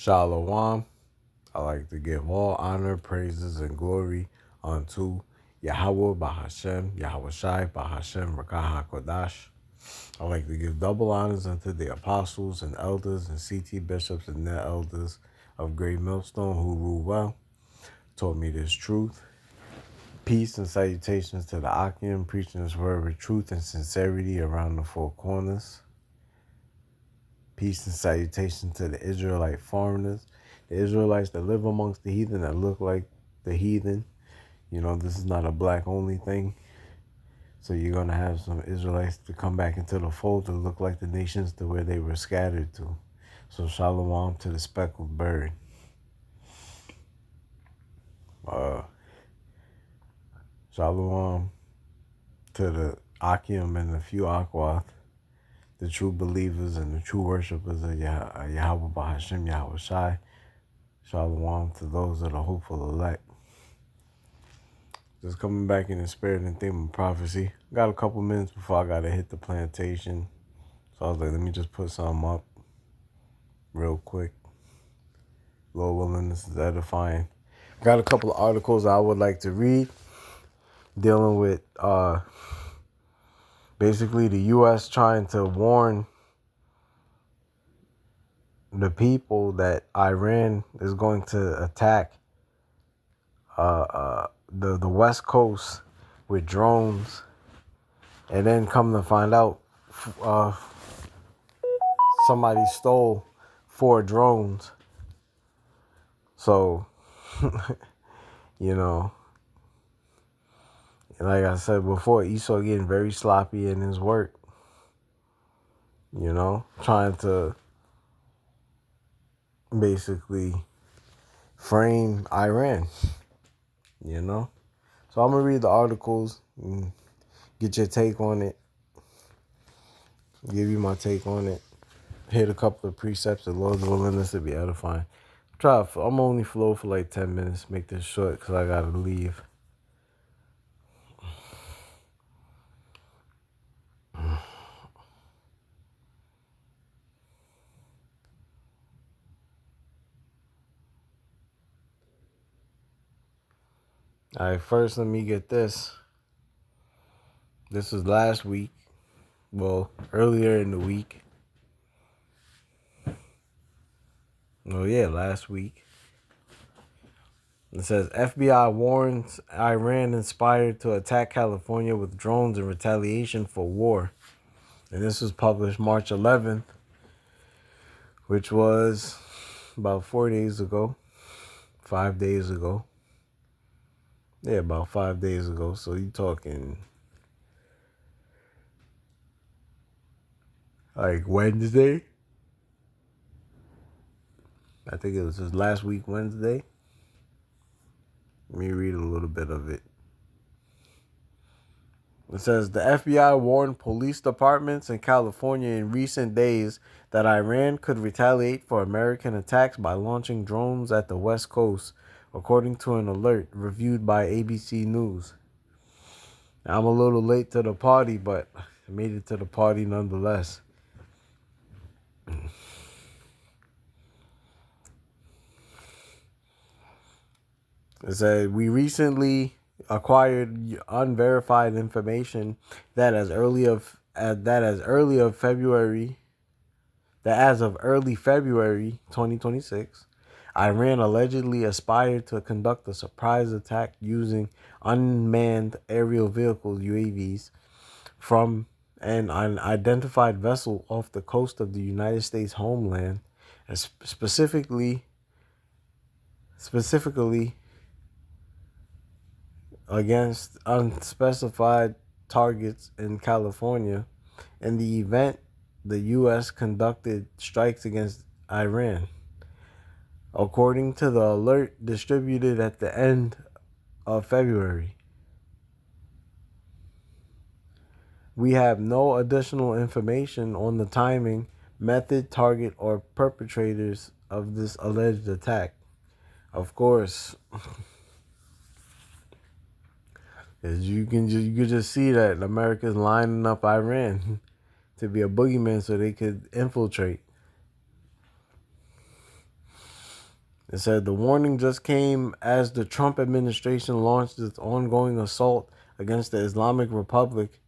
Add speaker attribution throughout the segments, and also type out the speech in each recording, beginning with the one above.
Speaker 1: Shalom. I like to give all honor, praises, and glory unto Yahweh Bahashem, Yahweh Shai Bahashem Rakah HaKodash. I like to give double honors unto the apostles and elders and CT bishops and their elders of Great Millstone who rule well, taught me this truth. Peace and salutations to the Akim, preaching this word with truth and sincerity around the four corners. Peace and salutation to the Israelite foreigners, the Israelites that live amongst the heathen that look like the heathen. You know, this is not a black-only thing. So you're going to have some Israelites to come back into the fold to look like the nations to where they were scattered to. So shalom to the speckled bird. Shalom to the Akim and the few Akwath, the true believers and the true worshipers of Yahweh Bahashem, Yahweh Shai. Shalom to those of the hopeful elect. Just coming back in the spirit and theme of prophecy. Got a couple minutes before I got to hit the plantation. So I was like, let me just put something up real quick. Lord willing, this is edifying. Got a couple of articles I would like to read dealing with basically the U.S. trying to warn the people that Iran is going to attack the West Coast with drones, and then come to find out somebody stole 4 drones. So, you know, like I said before, Esau getting very sloppy in his work, you know, trying to basically frame Iran, you know. So I'm going to read the articles and get your take on it, give you my take on it, hit a couple of precepts that Lord's willing this to be edifying. I'm only flow for like 10 minutes, make this short because I got to leave. All right, first let me get this. This was last week. Well, earlier in the week. Oh, yeah, last week. It says, FBI warns Iran inspired to attack California with drones in retaliation for war. And this was published March 11th, which was about 4 days ago. 5 days ago. Yeah, about 5 days ago. So you talking like Wednesday? I think it was just last week, Wednesday. Let me read a little bit of it. It says, the FBI warned police departments in California in recent days that Iran could retaliate for American attacks by launching drones at the West Coast, according to an alert reviewed by ABC News. Now, I'm a little late to the party, but I made it to the party nonetheless. It said, we recently acquired unverified information that as of early February 2026, Iran allegedly aspired to conduct a surprise attack using unmanned aerial vehicles (UAVs) from an unidentified vessel off the coast of the United States homeland, specifically against unspecified targets in California. In the event, the U.S. conducted strikes against Iran. According to the alert distributed at the end of February, we have no additional information on the timing, method, target, or perpetrators of this alleged attack. Of course, as you can just see that America's lining up Iran to be a boogeyman so they could infiltrate. It said the warning just came as the Trump administration launched its ongoing assault against the Islamic Republic.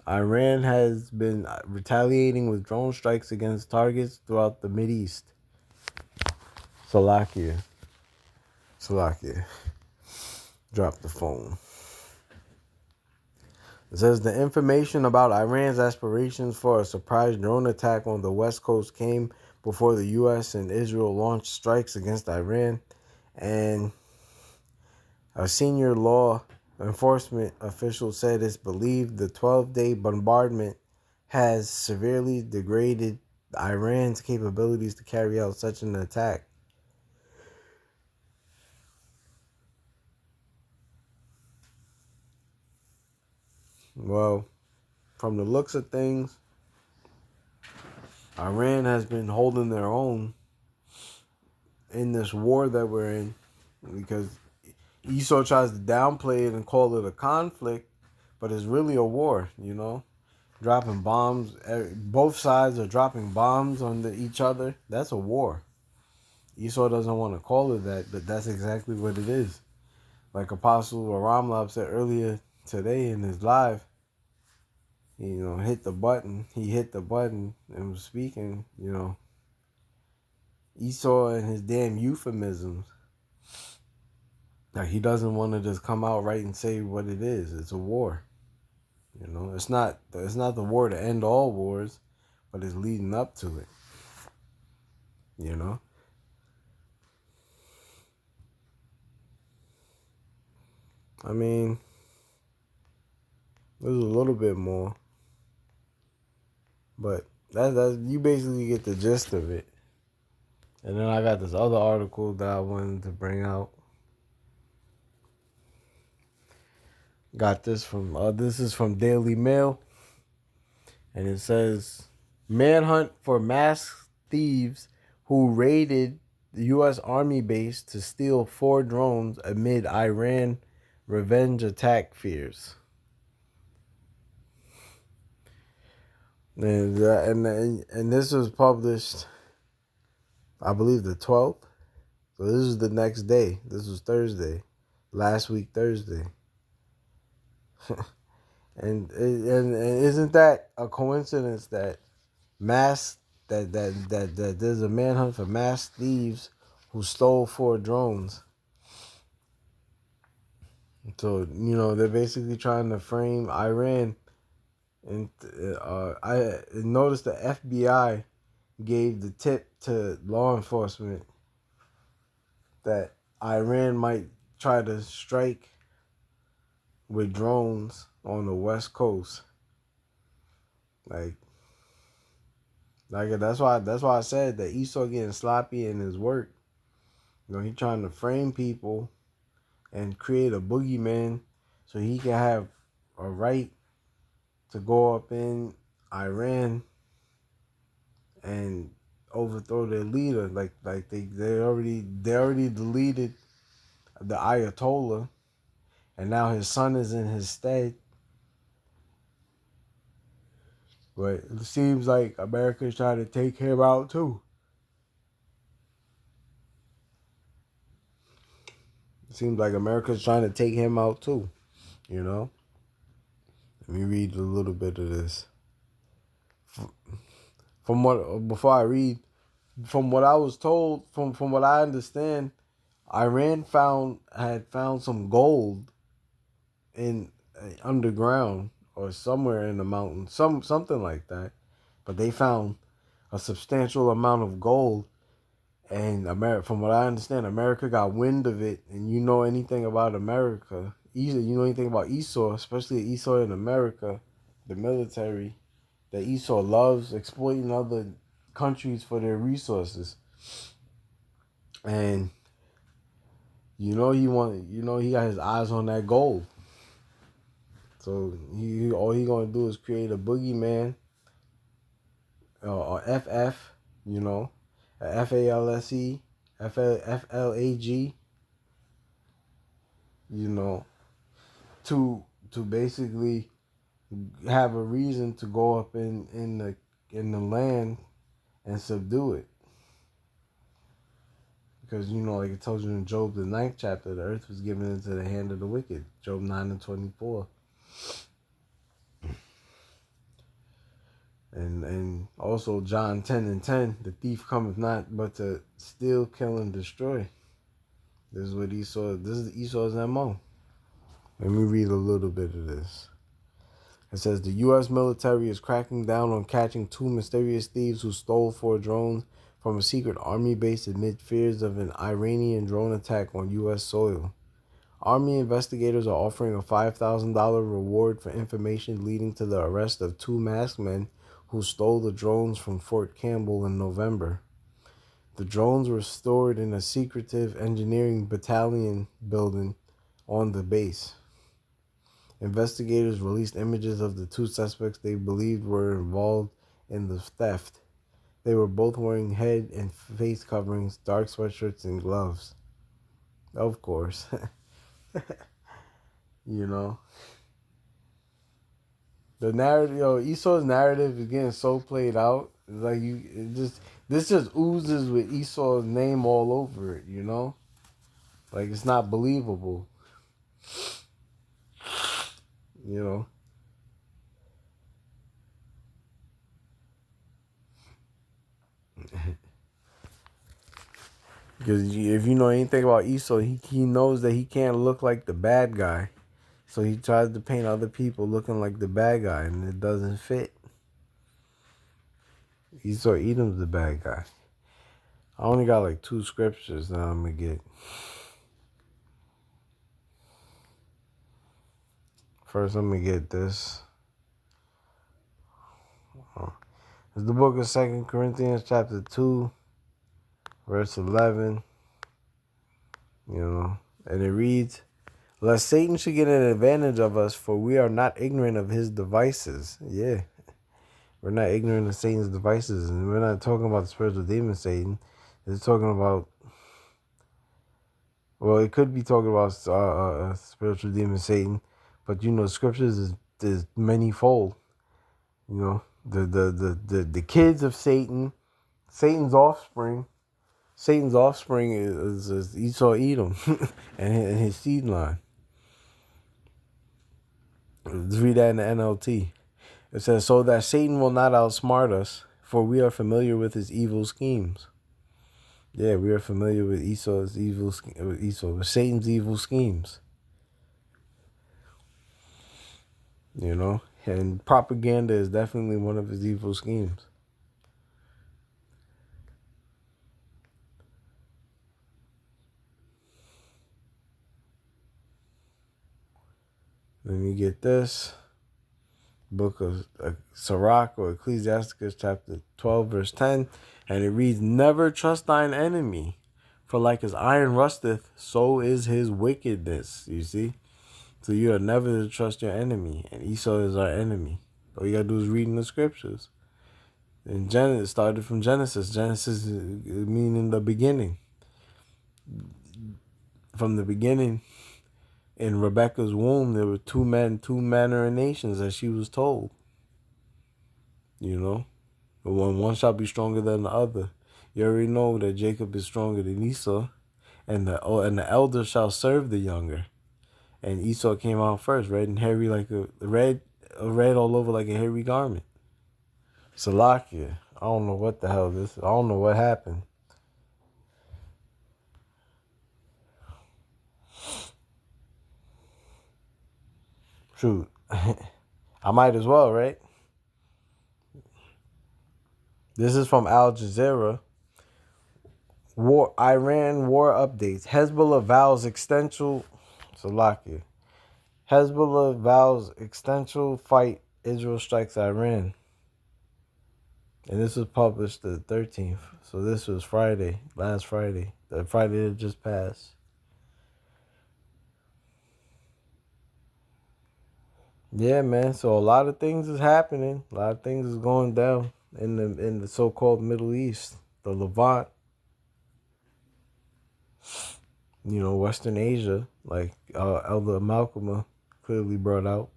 Speaker 1: Iran has been retaliating with drone strikes against targets throughout the Mideast. Salakia. Drop the phone. It says the information about Iran's aspirations for a surprise drone attack on the West Coast came before the U.S. and Israel launched strikes against Iran, and a senior law enforcement official said it's believed the 12-day bombardment has severely degraded Iran's capabilities to carry out such an attack. Well, from the looks of things, Iran has been holding their own in this war that we're in, because Esau tries to downplay it and call it a conflict, but it's really a war, dropping bombs. Both sides are dropping bombs on each other. That's a war. Esau doesn't want to call it that, but that's exactly what it is. Like Apostle Aramlab said earlier today in his live, hit the button. He hit the button and was speaking, Esau and his damn euphemisms. Like, he doesn't want to just come out right and say what it is. It's a war. It's not the war to end all wars, but it's leading up to it. I mean, there's a little bit more, but that you basically get the gist of it. And then I got this other article that I wanted to bring out. Got this this is from Daily Mail, and it says manhunt for masked thieves who raided the U.S. Army base to steal 4 drones amid Iran revenge attack fears. And this was published, I believe, the 12th. So this is the next day. This was Thursday, last week Thursday. and isn't that a coincidence that that there's a manhunt for masked thieves who stole 4 drones? So they're basically trying to frame Iran. And I noticed the FBI gave the tip to law enforcement that Iran might try to strike with drones on the West Coast. Like that's why I said that Esau getting sloppy in his work. He's trying to frame people and create a boogeyman so he can have a right to go up in Iran and overthrow their leader. Like they already deleted the Ayatollah, and now his son is in his stead. But it seems like America's trying to take him out too. It seems like America's trying to take him out too. Let me read a little bit of this. From what I was told, from what I understand, Iran had found some gold in underground or somewhere in the mountains, something like that. But they found a substantial amount of gold, and from what I understand, America got wind of it. And anything about America, anything about Esau, especially Esau in America, the military, that Esau loves exploiting other countries for their resources. And he got his eyes on that gold. So all he gonna do is create a boogeyman, or FF, a FALSE, FLAG, to basically have a reason to go up in the land and subdue it. Because, like it tells you in Job, the 9th chapter, the earth was given into the hand of the wicked. Job 9:24. And also John 10:10, the thief cometh not but to steal, kill, and destroy. This is Esau's MO. Let me read a little bit of this. It says the U.S. military is cracking down on catching 2 mysterious thieves who stole 4 drones from a secret army base amid fears of an Iranian drone attack on U.S. soil. Army investigators are offering a $5,000 reward for information leading to the arrest of 2 masked men who stole the drones from Fort Campbell in November. The drones were stored in a secretive engineering battalion building on the base. Investigators released images of the 2 suspects they believed were involved in the theft. They were both wearing head and face coverings, dark sweatshirts, and gloves. Of course. The narrative, Esau's narrative is getting so played out. It's like this just oozes with Esau's name all over it, Like it's not believable. Because if you know anything about Esau, he knows that he can't look like the bad guy. So he tries to paint other people looking like the bad guy, and it doesn't fit. Esau Edom's the bad guy. I only got like 2 scriptures that I'm going to get. First, I'm going to get this. It's the book of 2 Corinthians chapter 2, verse 11. And it reads, lest Satan should get an advantage of us, for we are not ignorant of his devices. Yeah. We're not ignorant of Satan's devices. And we're not talking about the spiritual demon Satan. It's talking about, well, it could be talking about spiritual demon Satan. But, scriptures is manyfold. The kids of Satan, Satan's offspring is Esau Edom and his seed line. Let's read that in the NLT. It says, so that Satan will not outsmart us, for we are familiar with his evil schemes. Yeah, we are familiar with with Satan's evil schemes. And propaganda is definitely one of his evil schemes. Let me get this. Book of Sirach or Ecclesiasticus chapter 12 verse 10. And it reads, never trust thine enemy, for like as iron rusteth, so is his wickedness. You see? So you are never to trust your enemy. And Esau is our enemy. All you got to do is read in the scriptures. And it started from Genesis. Genesis meaning the beginning. From the beginning, in Rebecca's womb, there were 2 men, 2 manner of nations, as she was told. One shall be stronger than the other. You already know that Jacob is stronger than Esau, and the elder shall serve the younger. And Esau came out first, red and hairy like a red all over like a hairy garment. Salakia. I don't know what the hell this is. I don't know what happened. Shoot. I might as well, right? This is from Al Jazeera. Iran war updates. Hezbollah vows extension. Salakia. Hezbollah vows extension fight. Israel strikes Iran. And this was published the 13th. So this was Friday. Last Friday. The Friday that just passed. Yeah, man. So a lot of things is happening. A lot of things is going down in the so-called Middle East, the Levant. Western Asia, like Elder Malcolm clearly brought out.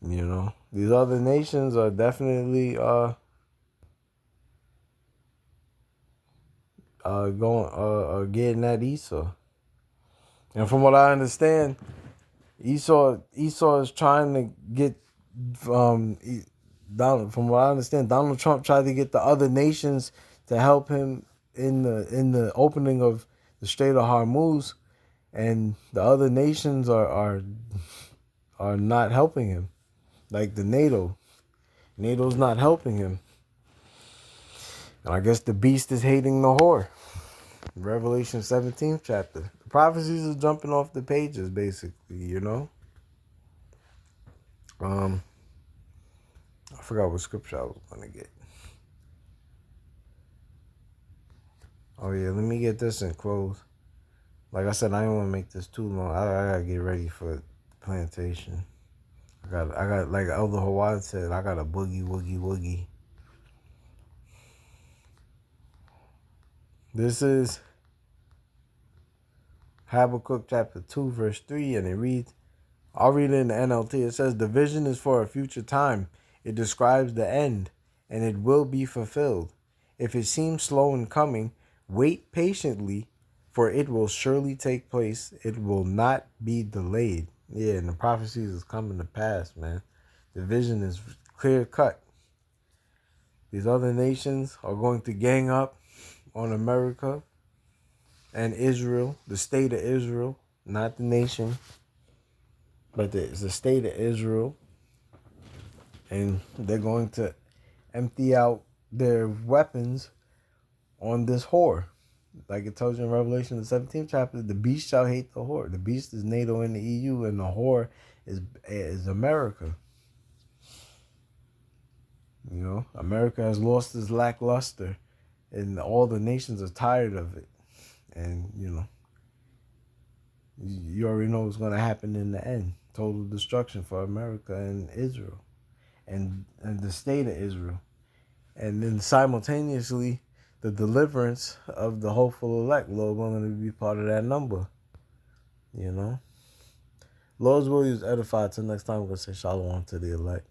Speaker 1: You know, these other nations are definitely getting at Esau. And from what I understand, Esau is trying to get Donald. From what I understand, Donald Trump tried to get the other nations to help him in the opening of the Strait of Hormuz, and the other nations are not helping him. Like the NATO's not helping him. And I guess the beast is hating the whore. Revelation 17th chapter. The prophecies are jumping off the pages, basically, you know? I forgot what scripture I was going to get. Oh, yeah, let me get this and close. Like I said, I didn't want to make this too long. I got to get ready for the plantation. I got, like Elder Hawaii said, I got a boogie, woogie, woogie. This is Habakkuk chapter 2, verse 3, and it reads, I'll read it in the NLT. It says, the vision is for a future time. It describes the end, and it will be fulfilled. If it seems slow in coming, wait patiently, for it will surely take place. It will not be delayed. Yeah, and the prophecies is coming to pass, man. The vision is clear cut. These other nations are going to gang up on America and Israel, the state of Israel, not the nation, but it's the state of Israel. And they're going to empty out their weapons on this whore. Like it tells you in Revelation, the 17th chapter, the beast shall hate the whore. The beast is NATO and the EU, and the whore is America. You know, America has lost its lackluster, and all the nations are tired of it. And, you know, you already know what's going to happen in the end. Total destruction for America and Israel and the state of Israel. And then simultaneously, the deliverance of the hopeful elect. Lord willing to be part of that number. You know? Lord's will is edified. Till next time, we're going to say shalom to the elect.